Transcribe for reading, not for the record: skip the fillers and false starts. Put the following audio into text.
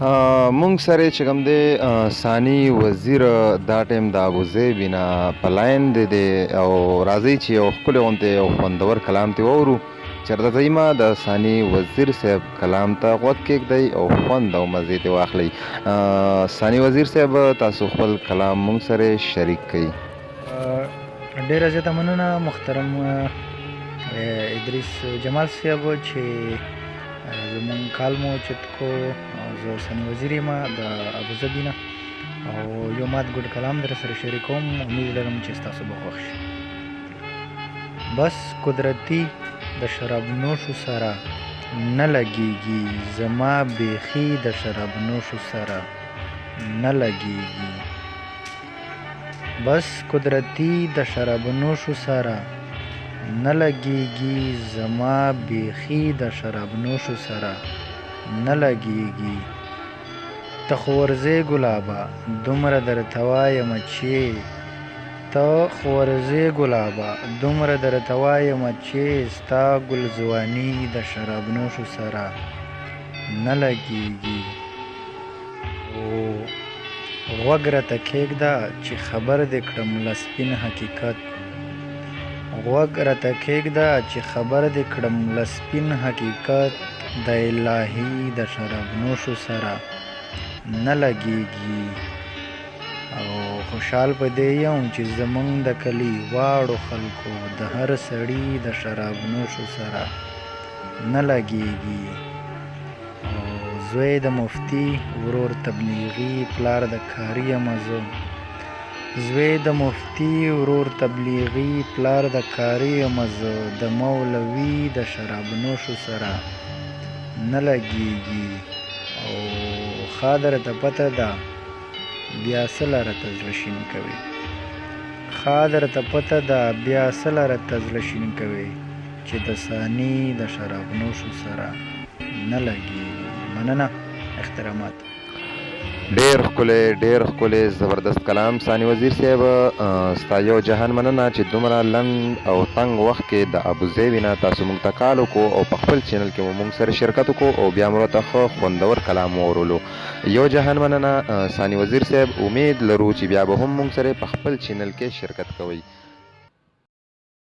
مونږ سره چې کوم دی ثاني وزیر دا ټایم د ابوظبي نه په لاین دی او راځئ چې یو ښکلی غوندې یو خوندور کلام ترې واورو. چېرته ځئ ما د ثاني وزیر صاحب کلام ته غوږ کېږدئ او خوند او مزې ترې واخلئ. ثاني وزیر صاحب تاسو خپل کلام مونږ سره شریک کړئ. ډېره زیاته مننه محترم ادریس جمال صاحب چې زمونږ کال مو اوچت کو. زه ثاني وزیر یم د ابوظبي نه او یو مات ګډ کلام در سره شریکوم. امید لرم چې ستاسو به خوښ شي. بس قدرتي د شراب نوشو سره نه لګېږي، زما بیخي د شراب نوشو سره نه لګېږي. بس قدرتي د شراب نوشو سره نه لګېږي، زما بیخي د شراب نوشو سره نه لګېږي. ته خو ورځې ګلابه دومره درته وایم چې ته خو ورځې ګلابه دومره درته وایم چې ستا ګلځواني د شراب نوشو سره نه لګېږي. غوږ راته کښېږده چې خبر دې کړم له سپین حقیقت. غوږ راته کښېږده چې خبر دې کړم له سپین حقیقت. د الهي د شراب نوشو سره نه لګېږي. او خوشحال په دې یم چې زمونږ د کلي واړو خلکو د هر سړي د شراب نوشو سره نه لګېږي. او زوی د مفتي ورور تبلیغي پلار د کاري یم زه. زوی د مفتي ورور تبلیغي پلار د کاري یم زه. د مولوي د شراب نوشو سره نه لګېږي. او ښه درته پته ده بیا څه لره ته زړه شین کوې. ښه درته پته ده بیا څه لره ته زړه شین کوې چې د ثاني د شراب نوشو سره نه لګېږي. مننه، احترامات. ډېر ښکلی زبردست کلام ثاني وزیر صاحب. ستا یو جهان مننه چې دومره لنډ او تنګ وخت کې د ابوظبي نه تاسو موږ ته کال وکړو او په خپل چینل کې مو موږ سره شرکت وکړو او بیا مو راته ښه خوندور کلام واورولو. یو جهان مننه ثاني وزیر صاحب. امید لرو چې بیا به هم موږ سره په خپل چینل کې شرکت کوئ.